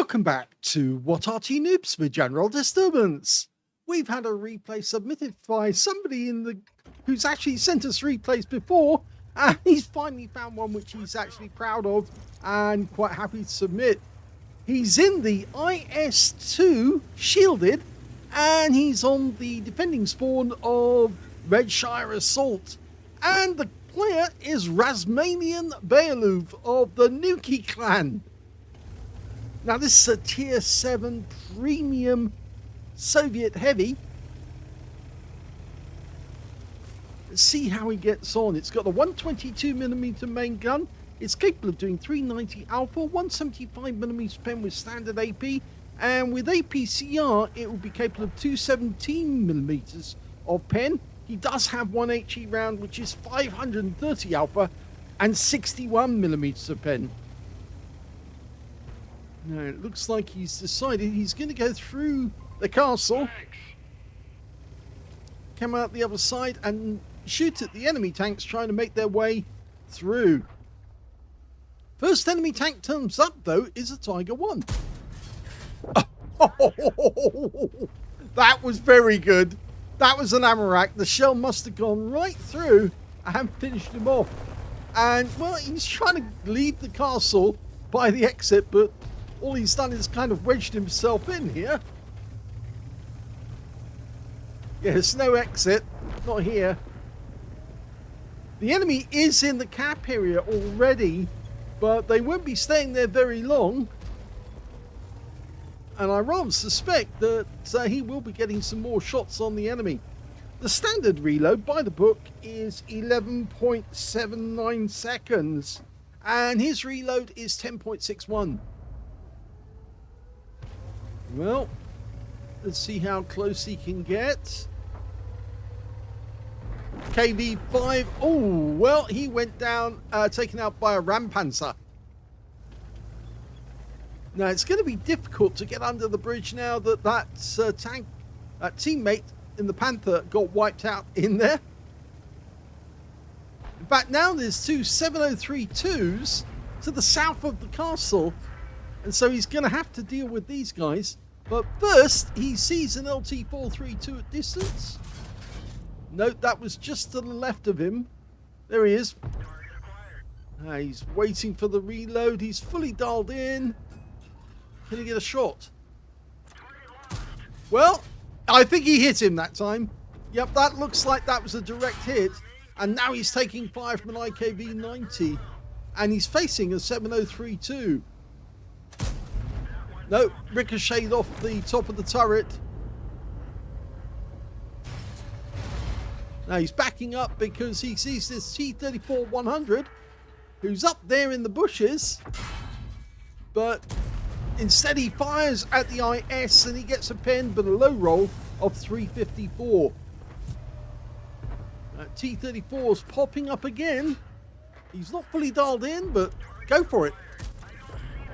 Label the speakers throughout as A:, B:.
A: Welcome back to What Arty Noobs with General Disturbance. We've had a replay submitted by somebody who's actually sent us replays before, and he's finally found one which he's actually proud of and quite happy to submit. He's in the IS-2 shielded, and he's on the defending spawn of Redshire Assault, and the player is Razmanian Bealov of the NUKEE clan. Now this is a tier 7 premium Soviet heavy. Let's see how he gets on. It's got a 122mm main gun. It's capable of doing 390 alpha, 175mm pen with standard AP, and with APCR it will be capable of 217mm of pen. He does have one HE round which is 530 alpha and 61mm of pen. Now it looks like he's decided he's going to go through the castle, come out the other side and shoot at the enemy tanks trying to make their way through. First enemy tank turns up though is a Tiger 1. Oh, that was very good. That was an Amarak. The shell must have gone right through and finished him off. And well, he's trying to leave the castle by the exit, but all he's done is kind of wedged himself in here. Yeah, there's no exit. Not here. The enemy is in the cap area already, but they won't be staying there very long. And I rather suspect that he will be getting some more shots on the enemy. The standard reload by the book is 11.79 seconds. And his reload is 10.61. Well, let's see how close he can get. KV5. Oh, well, he went down, taken out by a Rampanzer. Now, it's going to be difficult to get under the bridge now that tank, teammate in the Panther got wiped out in there. In fact, now there's two 703-2s to the south of the castle. And so he's going to have to deal with these guys. But first, he sees an LT-432 at distance. Note, that was just to the left of him. There he is. He's waiting for the reload. He's fully dialed in. Can he get a shot? Well, I think he hit him that time. Yep, that looks like that was a direct hit. And now he's taking fire from an IKV-90. And he's facing a 703-2. No, ricocheted off the top of the turret. Now he's backing up because he sees this T-34-100 who's up there in the bushes. But instead he fires at the IS and he gets a pen but a low roll of 354. T-34 is popping up again. He's not fully dialed in, but go for it.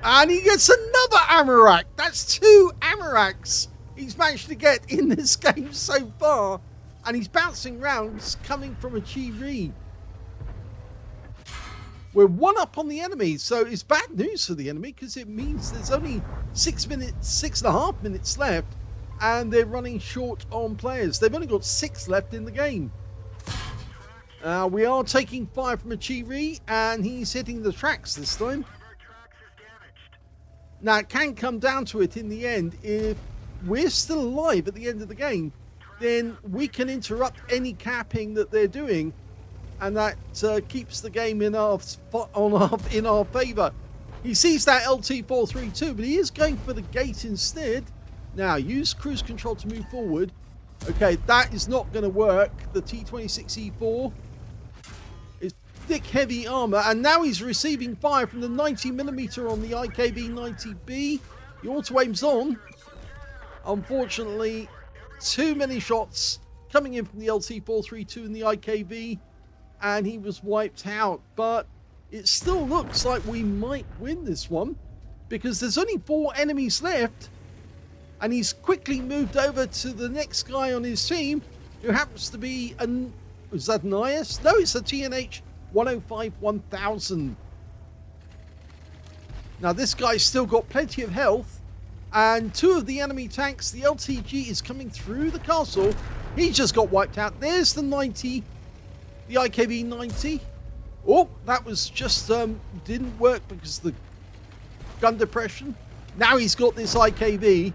A: And he gets another Amarak. That's two Amaraks he's managed to get in this game so far. And he's bouncing rounds coming from a Chi-Ri. We're one up on the enemy. So it's bad news for the enemy because it means there's only 6.5 minutes left. And they're running short on players. They've only got 6 left in the game. We are taking fire from a Chi-Ri. And he's hitting the tracks this time. Now, it can come down to it in the end. If we're still alive at the end of the game, then we can interrupt any capping that they're doing, and that keeps the game in our favour. He sees that LT-432, but he is going for the gate instead. Now, use cruise control to move forward. Okay, that is not going to work. The T-26E4 is thick, heavy armour, and now he's receiving fire from the 90mm on the IKV-90B. The auto-aim's on. Unfortunately, too many shots coming in from the LT-432 and the IKV, and he was wiped out. But it still looks like we might win this one because there's only 4 enemies left, and he's quickly moved over to the next guy on his team who happens to be is that an IS? No, it's a TNH 105-1000. Now this guy's still got plenty of health, And two of the enemy tanks, the LTG is coming through the castle. He just got wiped out. There's the 90, the IKV 90. Oh, that was just, didn't work because the gun depression. Now he's got this IKV.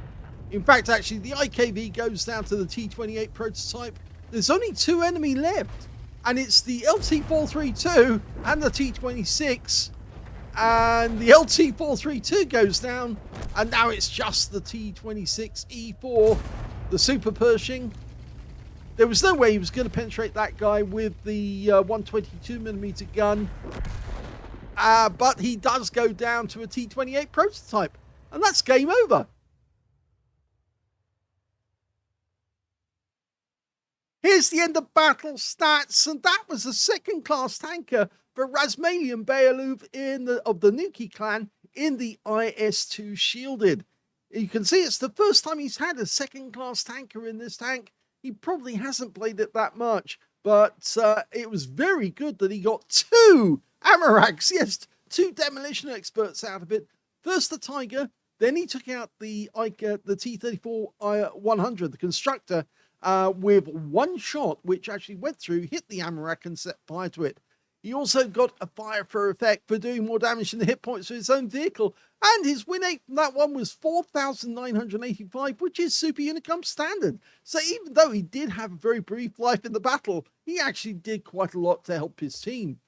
A: In fact, actually, the IKV goes down to the T28 prototype. There's only two enemy left, and it's the LT432 and the T26. And the LT432 goes down, and now it's just the T26E4, the Super Pershing. There was no way he was going to penetrate that guy with the 122mm gun. But he does go down to a T28 prototype, and that's game over. Here's the end of battle stats, and that was a second-class tanker for Razmalian Bealov of the NUKEE clan in the IS-2 Shielded. You can see it's the first time he's had a second-class tanker in this tank. He probably hasn't played it that much, but it was very good that he got two Amaraks, yes, two demolition experts out of it. First the Tiger, then he took out the T-34-100, the constructor, with one shot, which actually went through, hit the Amarak and set fire to it. He also got a fire for effect for doing more damage than the hit points of his own vehicle. And his win rate from that one was 4,985, which is Super Unicum standard. So even though he did have a very brief life in the battle, he actually did quite a lot to help his team.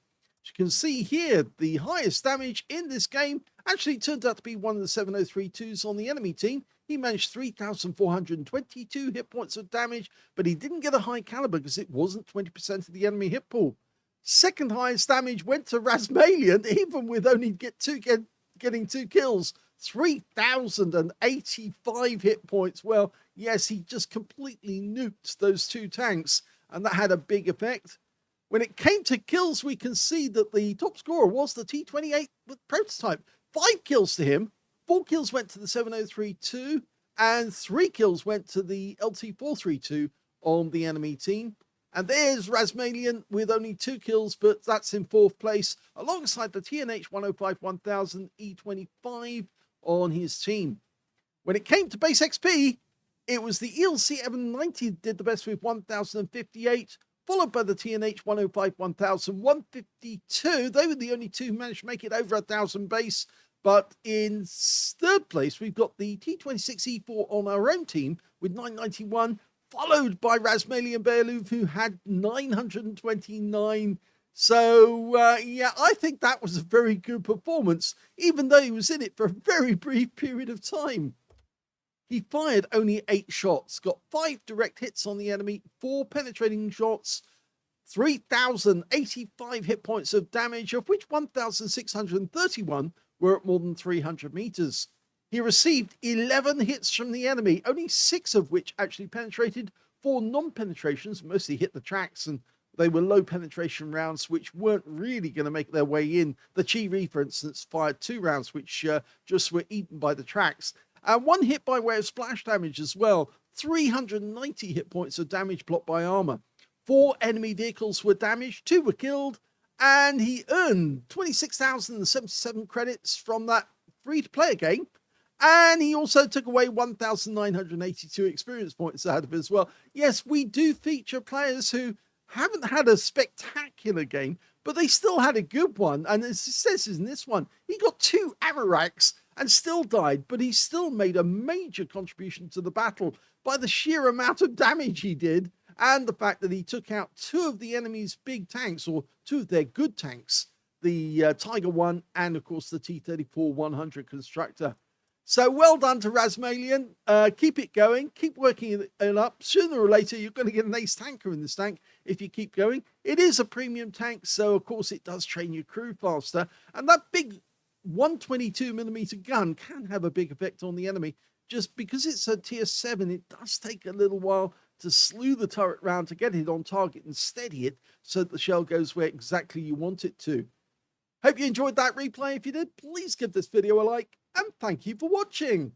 A: As you can see here, the highest damage in this game actually turned out to be one of the 7032s on the enemy team. He managed 3,422 hit points of damage, but he didn't get a high caliber because it wasn't 20% of the enemy hit pool. Second highest damage went to Razmalian, even with only getting two kills. 3,085 hit points. Well, yes, he just completely nuked those two tanks, and that had a big effect. When it came to kills, we can see that the top scorer was the T28 prototype. 5 kills to him, 4 kills went to the 7032, and 3 kills went to the LT432 on the enemy team. And there's Razmalian with only 2 kills, but that's in 4th place, alongside the TNH 105-1000 E25 on his team. When it came to base XP, it was the ELC 790 did the best with 1,058, followed by the TNH 105-1000 152. They were the only two who managed to make it over 1,000 base. But in 3rd place, we've got the T26E4 on our own team with 991, followed by Razmalian Bealov, who had 929. So, yeah, I think that was a very good performance, even though he was in it for a very brief period of time. He fired only 8 shots, got 5 direct hits on the enemy, 4 penetrating shots, 3,085 hit points of damage, of which 1,631 were at more than 300 meters. He received 11 hits from the enemy, only 6 of which actually penetrated. 4 non-penetrations mostly hit the tracks, and they were low penetration rounds which weren't really going to make their way in. The Chi-Ri, for instance, fired 2 rounds which just were eaten by the tracks. And 1 hit by way of splash damage as well. 390 hit points of damage blocked by armor. 4 enemy vehicles were damaged, 2 were killed, and he earned 26,077 credits from that free-to-play game. And he also took away 1,982 experience points out of it as well. Yes, we do feature players who haven't had a spectacular game, but they still had a good one. And as it says in this one, he got 2 Amaraks and still died, but he still made a major contribution to the battle by the sheer amount of damage he did, and the fact that he took out 2 of the enemy's big tanks, or 2 of their good tanks, the Tiger 1 and, of course, the T-34-100 constructor. So well done to Razmalian. Keep it going. Keep working it up. Sooner or later, you're going to get an ace tanker in this tank if you keep going. It is a premium tank, so, of course, it does train your crew faster. And that big 122mm gun can have a big effect on the enemy. Just because it's a tier 7, it does take a little while to slew the turret round to get it on target and steady it so that the shell goes where exactly you want it to. Hope you enjoyed that replay. If you did, please give this video a like, and thank you for watching.